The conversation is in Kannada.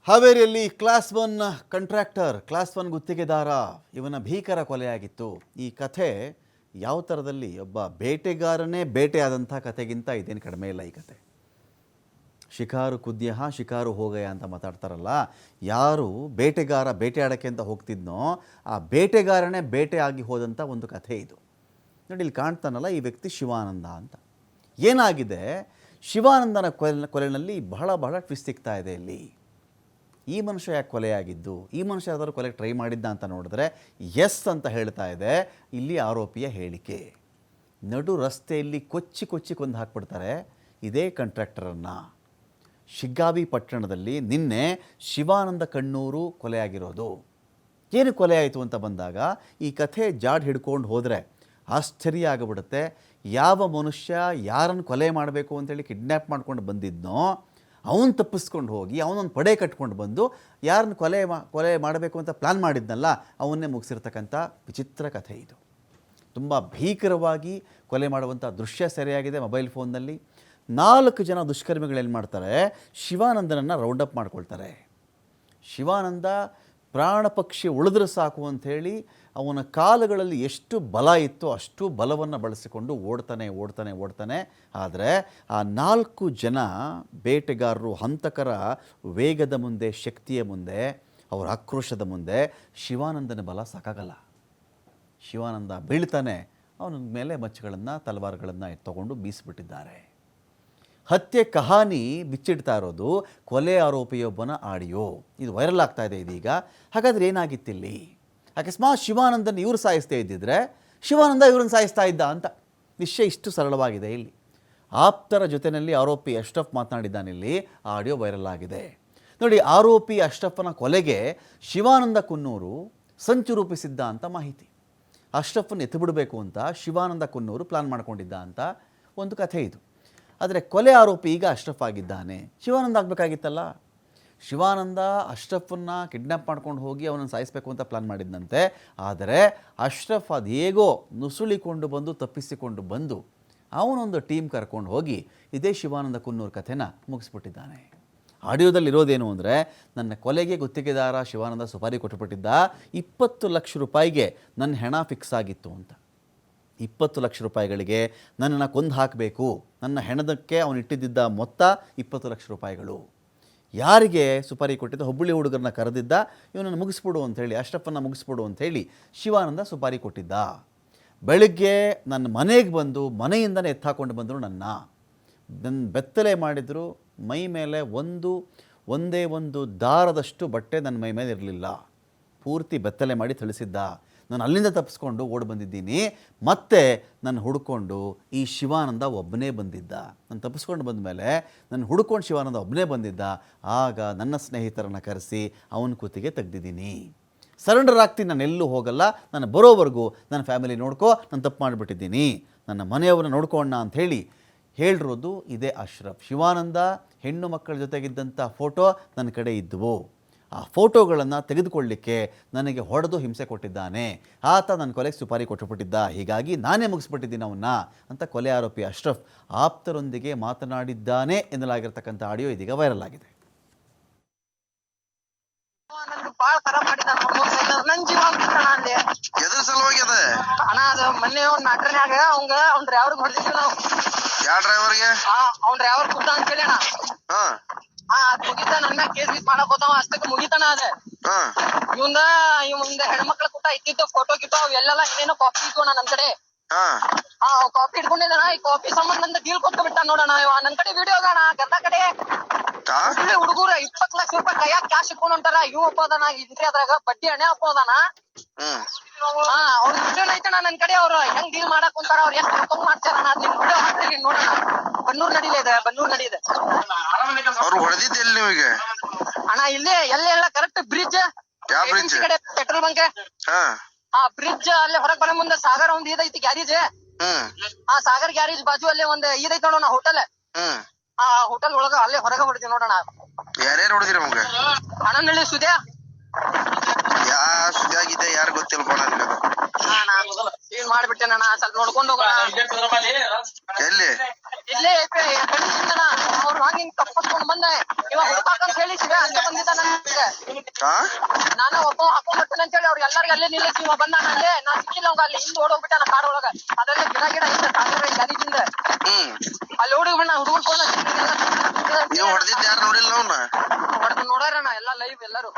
ಹಾವೇರಿಯಲ್ಲಿ ಕ್ಲಾಸ್ 1 ಕಾಂಟ್ರಾಕ್ಟರ್, ಕ್ಲಾಸ್ 1 ಗುತ್ತಿಗೆದಾರ ಇವನ ಭೀಕರ ಕೊಲೆಯಾಗಿತ್ತು. ಈ ಕಥೆ ಯಾವ ಥರದಲ್ಲಿ ಒಬ್ಬ ಬೇಟೆಗಾರನೇ ಬೇಟೆಯಾದಂಥ ಕಥೆಗಿಂತ ಇದೇನು ಕಡಿಮೆ ಇಲ್ಲ. ಈ ಕಥೆ ಶಿಕಾರು ಕುದ್ಯಹ ಶಿಕಾರು ಹೋಗಯ ಅಂತ ಮಾತಾಡ್ತಾರಲ್ಲ, ಯಾರು ಬೇಟೆಗಾರ ಬೇಟೆಯಾಡೋಕ್ಕೆ ಅಂತ ಹೋಗ್ತಿದ್ನೋ ಆ ಬೇಟೆಗಾರನೇ ಬೇಟೆಯಾಗಿ ಹೋದಂಥ ಒಂದು ಕಥೆ ಇದು. ನೋಡಿ, ಇಲ್ಲಿ ಕಾಣ್ತಾನಲ್ಲ ಈ ವ್ಯಕ್ತಿ ಶಿವಾನಂದ ಅಂತ. ಏನಾಗಿದೆ, ಶಿವಾನಂದನ ಕೊಲೆಯಲ್ಲಿ ಬಹಳ ಟ್ವಿಸ್ಟ್ ಸಿಗ್ತಾ ಇದೆ. ಇಲ್ಲಿ ಈ ಮನುಷ್ಯ ಯಾಕೆ ಕೊಲೆಯಾಗಿದ್ದು, ಈ ಮನುಷ್ಯ ಯಾವ್ದಾದ್ರು ಕೊಲೆಗೆ ಟ್ರೈ ಮಾಡಿದ್ದ ಅಂತ ನೋಡಿದ್ರೆ ಎಸ್ ಅಂತ ಹೇಳ್ತಾ ಇದೆ ಇಲ್ಲಿ ಆರೋಪಿಯ ಹೇಳಿಕೆ. ನಡು ರಸ್ತೆಯಲ್ಲಿ ಕೊಚ್ಚಿ ಕೊಂದು ಹಾಕ್ಬಿಡ್ತಾರೆ ಇದೇ ಕಾಂಟ್ರಾಕ್ಟರನ್ನು. ಶಿಗ್ಗಾವಿ ಪಟ್ಟಣದಲ್ಲಿ ನಿನ್ನೆ ಶಿವಾನಂದ ಕಣ್ಣೂರು ಕೊಲೆಯಾಗಿರೋದು. ಏನು ಕೊಲೆ ಆಯಿತು ಅಂತ ಬಂದಾಗ ಈ ಕಥೆ ಜಾಡ್ ಹಿಡ್ಕೊಂಡು ಹೋದರೆ ಆಶ್ಚರ್ಯ ಆಗಿಬಿಡುತ್ತೆ. ಯಾವ ಮನುಷ್ಯ ಯಾರನ್ನು ಕೊಲೆ ಮಾಡಬೇಕು ಅಂತೇಳಿ ಕಿಡ್ನ್ಯಾಪ್ ಮಾಡ್ಕೊಂಡು ಬಂದಿದ್ನೋ ಅವನು ತಪ್ಪಿಸ್ಕೊಂಡು ಹೋಗಿ ಅವನೊಂದು ಪಡೆ ಕಟ್ಕೊಂಡು ಬಂದು ಯಾರನ್ನು ಕೊಲೆ ಮಾಡಬೇಕು ಅಂತ ಪ್ಲ್ಯಾನ್ ಮಾಡಿದ್ನಲ್ಲ ಅವನ್ನೇ ಮುಗಿಸಿರ್ತಕ್ಕಂಥ ವಿಚಿತ್ರ ಕಥೆ ಇದು. ತುಂಬ ಭೀಕರವಾಗಿ ಕೊಲೆ ಮಾಡುವಂಥ ದೃಶ್ಯ ಸೆರೆಯಾಗಿದೆ ಮೊಬೈಲ್ ಫೋನ್ನಲ್ಲಿ. 4 ಜನ ದುಷ್ಕರ್ಮಿಗಳೇನು ಮಾಡ್ತಾರೆ, ಶಿವಾನಂದನನ್ನು ರೌಂಡಪ್ ಮಾಡ್ಕೊಳ್ತಾರೆ. ಶಿವಾನಂದ ಪ್ರಾಣ ಪಕ್ಷಿ ಉಳಿದ್ರೆ ಸಾಕು ಅಂಥೇಳಿ ಅವನ ಕಾಲುಗಳಲ್ಲಿ ಎಷ್ಟು ಬಲ ಇತ್ತೋ ಅಷ್ಟು ಬಲವನ್ನು ಬಳಸಿಕೊಂಡು ಓಡ್ತಾನೆ. ಆದರೆ ಆ 4 ಜನ ಬೇಟೆಗಾರರು ಹಂತಕರ ವೇಗದ ಮುಂದೆ, ಶಕ್ತಿಯ ಮುಂದೆ, ಅವರ ಆಕ್ರೋಶದ ಮುಂದೆ ಶಿವಾನಂದನ ಬಲ ಸಾಕಾಗಲ್ಲ. ಶಿವಾನಂದ ಬೀಳ್ತಾನೆ. ಅವನ ಮೇಲೆ ಮಚ್ಚುಗಳನ್ನು ತಲವಾರುಗಳನ್ನು ತೊಗೊಂಡು ಬೀಸಿಬಿಟ್ಟಿದ್ದಾರೆ. ಹತ್ಯೆ ಕಹಾನಿ ಬಿಚ್ಚಿಡ್ತಾ ಇರೋದು ಕೊಲೆ ಆರೋಪಿಯೊಬ್ಬನ ಆಡಿಯೋ. ಇದು ವೈರಲ್ ಆಗ್ತಾ ಇದೆ ಇದೀಗ. ಹಾಗಾದರೆ ಏನಾಗಿತ್ತಿಲ್ಲಿ? ಅಕಸ್ಮಾತ್ ಶಿವಾನಂದನ್ ಇವರು ಸಾಯಿಸ್ತಾ ಇದ್ದಿದ್ರೆ ಶಿವಾನಂದ ಇವ್ರನ್ನ ಸಾಯಿಸ್ತಾ ಇದ್ದ ಅಂತ. ವಿಷಯ ಇಷ್ಟು ಸರಳವಾಗಿದೆ. ಇಲ್ಲಿ ಆಪ್ತರ ಜೊತೆಯಲ್ಲಿ ಆರೋಪಿ ಅಶ್ರಫ್ ಮಾತನಾಡಿದ್ದಾನಿಲ್ಲಿ. ಆಡಿಯೋ ವೈರಲ್ ಆಗಿದೆ ನೋಡಿ. ಆರೋಪಿ ಅಶ್ರಫನ ಕೊಲೆಗೆ ಶಿವಾನಂದ ಕುನ್ನೂರು ಸಂಚು ರೂಪಿಸಿದ್ದ ಅಂತ ಮಾಹಿತಿ. ಅಶ್ರಫನ್ನು ಎತ್ತಿಬಿಡಬೇಕು ಅಂತ ಶಿವಾನಂದ ಕುನ್ನೂರು ಪ್ಲಾನ್ ಮಾಡ್ಕೊಂಡಿದ್ದ ಅಂತ ಒಂದು ಕಥೆ ಇದು. ಆದರೆ ಕೊಲೆ ಆರೋಪಿ ಈಗ ಅಶ್ರಫ್ ಆಗಿದ್ದಾನೆ. ಶಿವಾನಂದ ಆಗಬೇಕಾಗಿತ್ತಲ್ಲ. ಶಿವಾನಂದ ಅಶ್ರಫನ್ನು ಕಿಡ್ನ್ಯಾಪ್ ಮಾಡ್ಕೊಂಡು ಹೋಗಿ ಅವನನ್ನು ಸಾಯಿಸಬೇಕು ಅಂತ ಪ್ಲಾನ್ ಮಾಡಿದ್ದಂತೆ. ಆದರೆ ಅಶ್ರಫ್ ಅದು ಹೇಗೋ ನುಸುಳಿಕೊಂಡು ಬಂದು ತಪ್ಪಿಸಿಕೊಂಡು ಬಂದು ಅವನೊಂದು ಟೀಮ್ ಕರ್ಕೊಂಡು ಹೋಗಿ ಇದೇ ಶಿವಾನಂದ ಕುನ್ನೂರು ಕಥೆನ ಮುಗಿಸ್ಬಿಟ್ಟಿದ್ದಾನೆ. ಆಡಿಯೋದಲ್ಲಿರೋದೇನು ಅಂದರೆ, ನನ್ನ ಕೊಲೆಗೆ ಗುತ್ತಿಗೆದಾರ ಶಿವಾನಂದ ಸುಪಾರಿ ಕೊಟ್ಟುಬಿಟ್ಟಿದ್ದ, 20 ಲಕ್ಷ ರೂಪಾಯಿಗೆ ನನ್ನ ಹೆಣ ಫಿಕ್ಸ್ ಆಗಿತ್ತು ಅಂತ. 20 ಲಕ್ಷ ರೂಪಾಯಿಗಳಿಗೆ ನನ್ನನ್ನು ಕೊಂದು ಹಾಕಬೇಕು. ನನ್ನ ಹೆಣದಕ್ಕೆ ಅವನು ಇಟ್ಟಿದ್ದ ಮೊತ್ತ 20 ಲಕ್ಷ ರೂಪಾಯಿಗಳು. ಯಾರಿಗೆ ಸುಪಾರಿ ಕೊಟ್ಟಿದ್ದ? ಹುಬ್ಬಳ್ಳಿ ಹುಡುಗರನ್ನ ಕರೆದಿದ್ದ, ಇವನನ್ನು ಮುಗಿಸ್ಬಿಡು ಅಂಥೇಳಿ, ಅಶ್ರಫನ್ನು ಮುಗಿಸ್ಬಿಡು ಅಂಥೇಳಿ ಶಿವಾನಂದ ಸುಪಾರಿ ಕೊಟ್ಟಿದ್ದ. ಬೆಳಗ್ಗೆ ನನ್ನ ಮನೆಗೆ ಬಂದು ಮನೆಯಿಂದನೇ ಎತ್ತಾಕೊಂಡು ಬಂದರು. ನನ್ನ ಬೆತ್ತಲೆ ಮಾಡಿದರು. ಮೈ ಮೇಲೆ ಒಂದೇ ಒಂದು ದಾರದಷ್ಟು ಬಟ್ಟೆ ನನ್ನ ಮೈ ಮೇಲೆ ಇರಲಿಲ್ಲ. ಪೂರ್ತಿ ಬೆತ್ತಲೆ ಮಾಡಿ ತಿಳಿಸಿದ್ದ. ನಾನು ಅಲ್ಲಿಂದ ತಪ್ಪಿಸ್ಕೊಂಡು ಓಡಿ ಬಂದಿದ್ದೀನಿ. ಮತ್ತೆ ನನ್ನ ಹುಡ್ಕೊಂಡು ಈ ಶಿವಾನಂದ ಒಬ್ಬನೇ ಬಂದಿದ್ದ. ನಾನು ತಪ್ಪಿಸ್ಕೊಂಡು ಬಂದ ಮೇಲೆ ನನ್ನ ಹುಡ್ಕೊಂಡು ಶಿವಾನಂದ ಒಬ್ಬನೇ ಬಂದಿದ್ದ. ಆಗ ನನ್ನ ಸ್ನೇಹಿತರನ್ನು ಕರೆಸಿ ಅವನ ಕೂತಿಗೆ ತೆಗೆದಿದ್ದೀನಿ. ಸರೆಂಡರ್ ಆಗ್ತೀನಿ, ನಾನು ಎಲ್ಲೂ ಹೋಗಲ್ಲ, ನಾನು ಬರೋವರೆಗೂ ನನ್ನ ಫ್ಯಾಮಿಲಿ ನೋಡ್ಕೋ, ನಾನು ತಪ್ಪು ಮಾಡಿಬಿಟ್ಟಿದ್ದೀನಿ, ನನ್ನ ಮನೆಯವ್ರನ್ನ ನೋಡ್ಕೊಳ್ಳೋಣ ಅಂಥೇಳಿ ಹೇಳಿರೋದು ಇದೇ ಅಶ್ರಫ್. ಶಿವಾನಂದ ಹೆಣ್ಣು ಮಕ್ಕಳ ಜೊತೆಗಿದ್ದಂಥ ಫೋಟೋ ನನ್ನ ಕಡೆ ಇದ್ದವು. ಆ ಫೋಟೋಗಳನ್ನು ತೆಗೆದುಕೊಳ್ಳಲಿಕ್ಕೆ ನನಗೆ ಹೊಡೆದು ಹಿಂಸೆ ಕೊಟ್ಟಿದ್ದಾನೆ. ಆತ ನನ್ನ ಕೊಲೆಗೆ ಸುಪಾರಿ ಕೊಟ್ಟುಬಿಟ್ಟಿದ್ದ. ಹೀಗಾಗಿ ನಾನೇ ಮುಗಿಸ್ಬಿಟ್ಟಿದ್ದೀನಿ ಅವನ್ನ ಅಂತ ಕೊಲೆ ಆರೋಪಿ ಅಶ್ರಫ್ ಆಪ್ತರೊಂದಿಗೆ ಮಾತನಾಡಿದ್ದಾನೆ ಎನ್ನಲಾಗಿರ್ತಕ್ಕಂಥ ಆಡಿಯೋ ಇದೀಗ ವೈರಲ್ ಆಗಿದೆ. ಮುಗಿತ ನನ್ನ ಕೇಸ್ ಗೀಸ್ ಮಾಡಕ್ ಹೋತಾವ ಅಷ್ಟಕ್ಕೆ ಮುಗಿತಾನ. ಅದ ಇವಂದ ಹೆಣ್ಮಕ್ಳ ಕೂಟ ಇತ್ತಿತ್ತು ಫೋಟೋ ಗಿಟೋ ಅವೆಲ್ಲ ಏನೇನೋ ಕಾಪಿ ಇತ್ತು ನನ್ ಕಡೆ. ಕಾಪಿ ಇಟ್ಕೊಂಡಿದ್ದಾನ. ಈ ಕಾಪಿ ಸಂಬಂಧ ನಂದ ಡೀಲ್ ಕೊಟ್ಟು ಬಿಟ್ಟ ನೋಡೋಣ. ನನ್ ಕಡೆ ವಿಡಿಯೋ ಅದಾನ. ಗರ್ದ ಕಡೆ ಹುಡುಗರು 20 ಲಕ್ಷ ರೂಪಾಯಿ ಕೈಯಾಗ ಕ್ಯಾಶ್ ಇಟ್ಕೊಂಡು ಹೊಂಟಾರ. ಇವ್ ಅದಾನ ಇಂಟ್ರಿ ಅದ್ರಾಗ ಬಡ್ಡಿ ಹಣೆ ಹಾಕೋದಾನ. ಅವ್ರ ವಿಡಿಯೋ ಐತಣ ನನ್ ಕಡೆ. ಅವ್ರು ಹೆಂಗ್ ಡೀಲ್ ಮಾಡಕ್ ಕುಂತಾರ, ಅವ್ರು ಎಷ್ಟು ರೊಕ್ಕ ಮಾಡ್ತಾರ ನಿಮ್ ವಿಡಿಯೋ ಹಾಕ್ತೀನಿ ನೋಡೋಣ. ಬನ್ನೂರ್ ನಡಿದೆ ಅವ್ರು ಹೊಡೆದಿದ್ದೆಲ್ಲಿ ನಿಮಗೆ ಅಣ್ಣ? ಇಲ್ಲಿ ಎಲ್ಲ ಕರೆಕ್ಟ್ ಬ್ರಿಡ್ಜ್ ಕಡೆ ಪೆಟ್ರೋಲ್ ಬಂಕ್. ಆ ಬ್ರಿಡ್ಜ್ ಅಲ್ಲೇ ಹೊರಗ್ ಬರೋ ಮುಂದೆ ಸಾಗರ್ ಒಂದ್ ಇದೈತಿ ಗ್ಯಾರೇಜ್. ಆ ಸಾಗರ್ ಗ್ಯಾರೇಜ್ ಬಾಜು ಅಲ್ಲೇ ಒಂದ್ ಇದೈತಿ ನೋಡೋಣ ಹೋಟೆಲ್. ಆ ಹೋಟೆಲ್ ಒಳಗ ಅಲ್ಲೇ ಹೊರಗ ಹೊಡಿತೀವಿ ನೋಡೋಣ. ಯಾರ್ಯಾರು ಹೊಡೆದಿರ ನಮ್ಗೆ? ಹಣನಳ್ಳಿ ಸುದ್ಯಾ. ಸುದ್ಯಾಗಿದೆ ಯಾರು ಗೊತ್ತಿಲ್ಲಪ್ಪ ನನಗೆ. ಸೀನ್ ಮಾಡ್ಬಿಟ್ಟೆನಣ್ಣ. ಸ್ವಲ್ಪ ನೋಡ್ಕೊಂಡು ಹೋಗೋಣ. ಎಲ್ಲಿ? ಇಲ್ಲೇ ಅವ್ರು ಹಂಗಿಂಗ್ ತಪ್ಪಿಸ್ಕೊಂಡ್ ಬಂದೆ. ಇವಾಗ ಹುಡುಕಾಕಂತ ಹೇಳಿ ಶಿವ ಅಂತ ಬಂದಿದ್ದ ನನಗೆ ಹಾ ನಾನು ಒಬ್ಬ ಹಾಕೊಂಡ್ಬಿಡ್ತೇನೆ ಅಂತ ಹೇಳಿ ಅವ್ರು ಎಲ್ಲರಿಗೂ ಅಲ್ಲೇ ನಿಲ್ಲಿಸಿ ಇವ ಬಂದ ನಂಗೆ ನಾ ಸಿಕ್ಕಿಲ್ಲ ಅವಂಗ ಅಲ್ಲಿ ಹಿಂದ್ ಓಡೋಗ್ಬಿಟ್ಟ ನಾ ಕಾಡ್ ಒಳಗ ಅದೆಲ್ಲ ಗಿಡ ಇಲ್ಲ ಕಾಡೋರ ಗಲೀಜಿಂದ ಅಲ್ಲಿ ಹುಡುಗಣ್ಣ ಹುಡುಗರು ನೀವ್ ಹೊಡೆದಿದ್ದ ಯಾರು ನೋಡಿಲ್ಲ ಅವ್ನ ಹೊಡೆದು ನೋಡ್ಯಾರಣ್ಣ ಎಲ್ಲ ಲೈವ್ ಎಲ್ಲರೂ